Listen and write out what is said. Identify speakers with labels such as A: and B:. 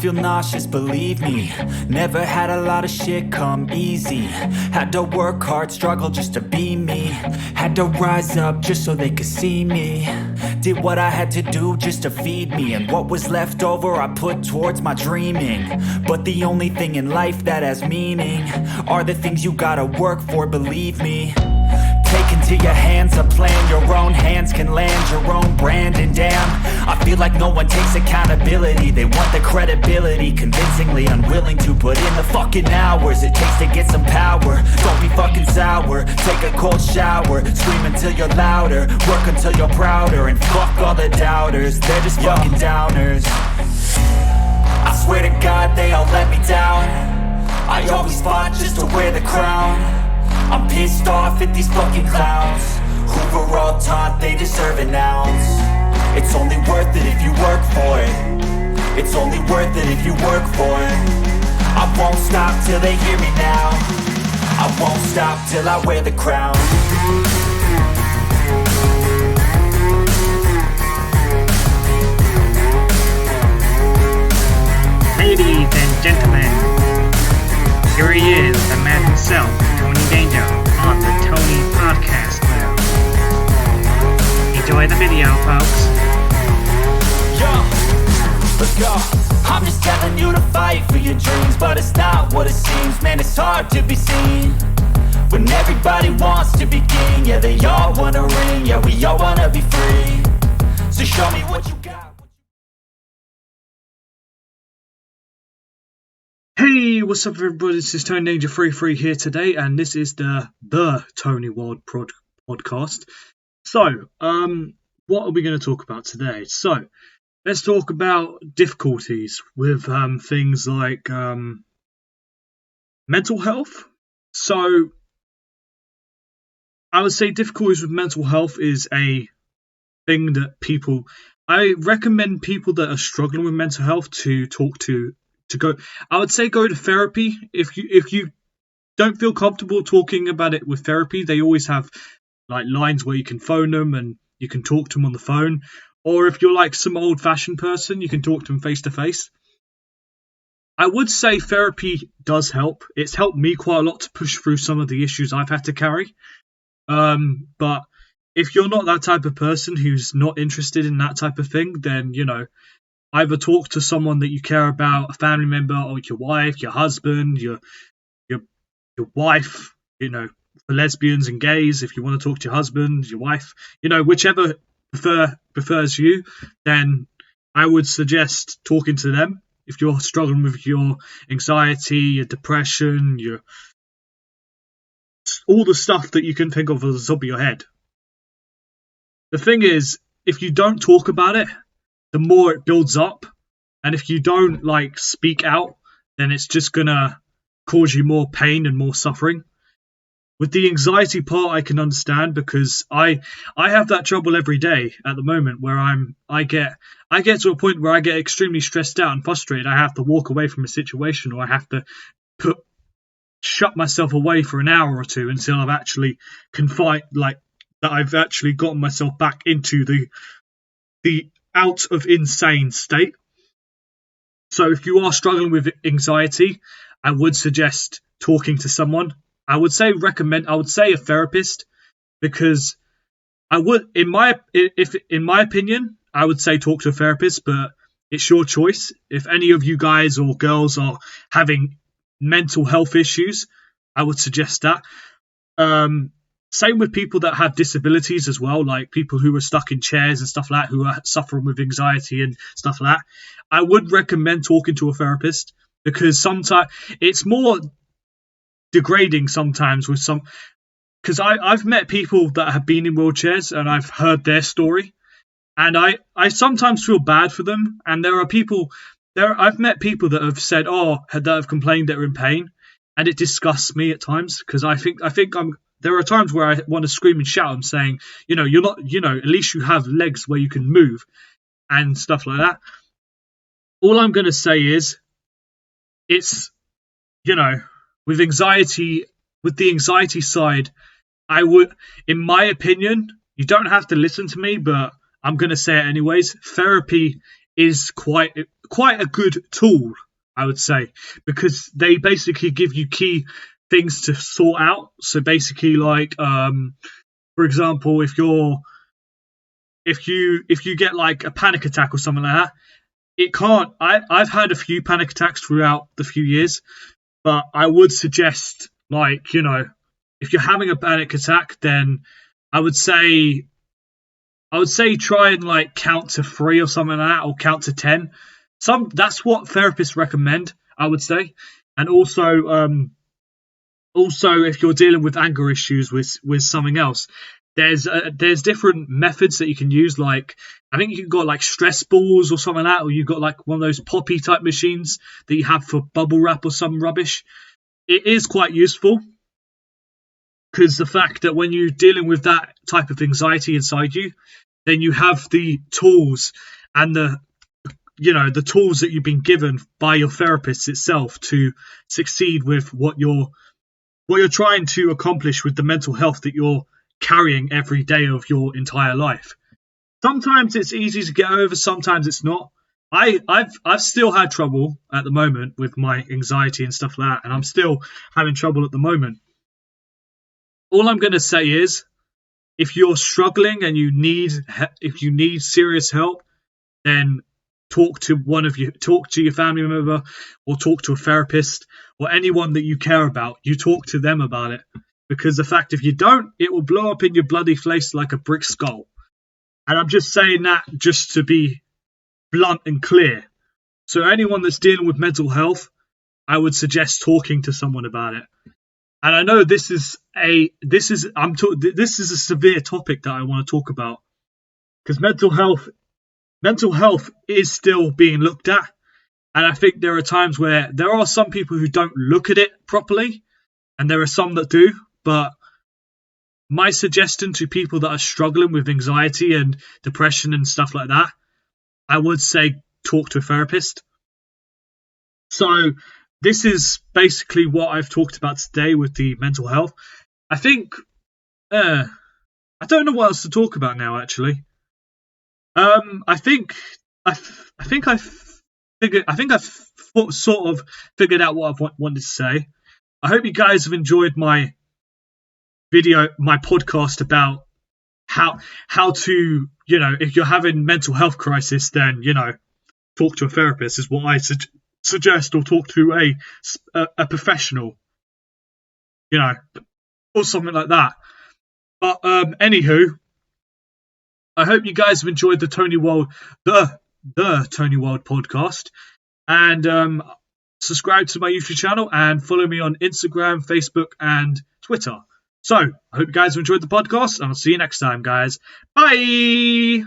A: feel nauseous, believe me. Never had a lot of shit come easy. Had to work hard, struggle just to be me. Had to rise up just so they could see me. Did what I had to do just to feed me. And what was left over I put towards my dreaming. But the only thing in life that has meaning are the things you gotta work for, believe me. Take into your hands a plan, your own hands can land your own brand. And damn, I feel like no one takes accountability. They want the credibility, convincingly unwilling to put in the fucking hours it takes to get some power. Don't be fucking sour, take a cold shower. Scream until you're louder, work until you're prouder. And fuck all the doubters, they're just fucking downers. I swear to God they all let me down. I always fought just to wear the crown. I'm pissed off at these fucking clowns who were all taught they deserve an ounce. It's only worth it if you work for it. It's only worth it if you work for it. I won't stop till they hear me now. I won't stop till I wear the crown.
B: Ladies and gentlemen, here he is, the man himself, Tony Danger, on the Tony Podcast now. Enjoy the video, folks.
A: Yo, let's go. I'm just telling you to fight for your dreams, but it's not what it seems. Man, it's hard to be seen when everybody wants to be king. Yeah, they all wanna ring. Yeah, we all wanna be free. So show me what you got.
B: Hey, what's up everybody, this is Tony Danger 33 here today, and this is the Tony World podcast. So, what are we going to talk about today? So, let's talk about difficulties with things like mental health. So, I would say difficulties with mental health is a thing that I recommend people that are struggling with mental health to talk to go. I would say go to therapy. If you don't feel comfortable talking about it with therapy, they always have like lines where you can phone them and you can talk to them on the phone. Or if you're like some old-fashioned person, you can talk to them face to face. I would say therapy does help. It's helped me quite a lot to push through some of the issues I've had to carry. But if you're not that type of person who's not interested in that type of thing, then either talk to someone that you care about, a family member, or your wife, your husband, your wife, for lesbians and gays, if you want to talk to your husband, your wife, whichever prefers you, then I would suggest talking to them. If you're struggling with your anxiety, your depression, all the stuff that you can think of at the top of your head. The thing is, if you don't talk about it, the more it builds up, and if you don't speak out, then it's just gonna cause you more pain and more suffering. With the anxiety part, I can understand, because I have that trouble every day at the moment, where I get to a point where I get extremely stressed out and frustrated. I have to walk away from a situation, or I have to shut myself away for an hour or two until I've actually that I've actually gotten myself back into the out of insane state. So if you are struggling with anxiety, I would suggest talking to someone. I would say a therapist, because in my opinion, I would say talk to a therapist, but it's your choice. If any of you guys or girls are having mental health issues, I would suggest that. Same with people that have disabilities as well, like people who are stuck in chairs and stuff like that, who are suffering with anxiety and stuff like that. I would recommend talking to a therapist, because sometimes it's more degrading sometimes with some. Because I've met people that have been in wheelchairs and I've heard their story, and I sometimes feel bad for them. And I've met people that have said, that have complained that are in pain, and it disgusts me at times, because I think there are times where I want to scream and shout. I'm saying, you're not, at least you have legs where you can move and stuff like that. All I'm going to say is, it's, with the anxiety side, I would, in my opinion, you don't have to listen to me, but I'm going to say it anyways. Therapy is quite quite a good tool, I would say, because they basically give you key things to sort out. So basically, like, for example, if you get like a panic attack or something like that, it can't. I've had a few panic attacks throughout the few years, but I would suggest, like, if you're having a panic attack, then I would say try and like count to 3 or something like that, or count to 10. That's what therapists recommend, I would say. And also if you're dealing with anger issues with something else, there's different methods that you can use. Like, I think you've got like stress balls or something like that, or you've got like one of those poppy type machines that you have for bubble wrap or some rubbish. It is quite useful, because the fact that when you're dealing with that type of anxiety inside you, then you have the tools and the tools that you've been given by your therapist itself to succeed with what you're trying to accomplish with the mental health that you're carrying every day of your entire life. Sometimes it's easy to get over, sometimes it's not. I've still had trouble at the moment with my anxiety and stuff like that, and I'm still having trouble at the moment. All I'm going to say is, if you're struggling and you need serious help, then talk to your family member, or talk to a therapist, or anyone that you care about. You talk to them about it, because the fact, if you don't, it will blow up in your bloody face like a brick skull. And I'm just saying that just to be blunt and clear. So anyone that's dealing with mental health, I would suggest talking to someone about it. And I know this is a severe topic that I want to talk about, because mental health is still being looked at. And I think there are times where there are some people who don't look at it properly, and there are some that do. But my suggestion to people that are struggling with anxiety and depression and stuff like that, I would say talk to a therapist. So this is basically what I've talked about today with the mental health. I think I don't know what else to talk about now, actually. I think I've sort of figured out what I've wanted to say. I hope you guys have enjoyed my podcast about how to, if you're having mental health crisis, then, talk to a therapist is what I suggest, or talk to a professional, or something like that. But anywho, I hope you guys have enjoyed the Tony Wild podcast, and subscribe to my YouTube channel and follow me on Instagram, Facebook, and Twitter. So I hope you guys have enjoyed the podcast, and I'll see you next time, guys. Bye.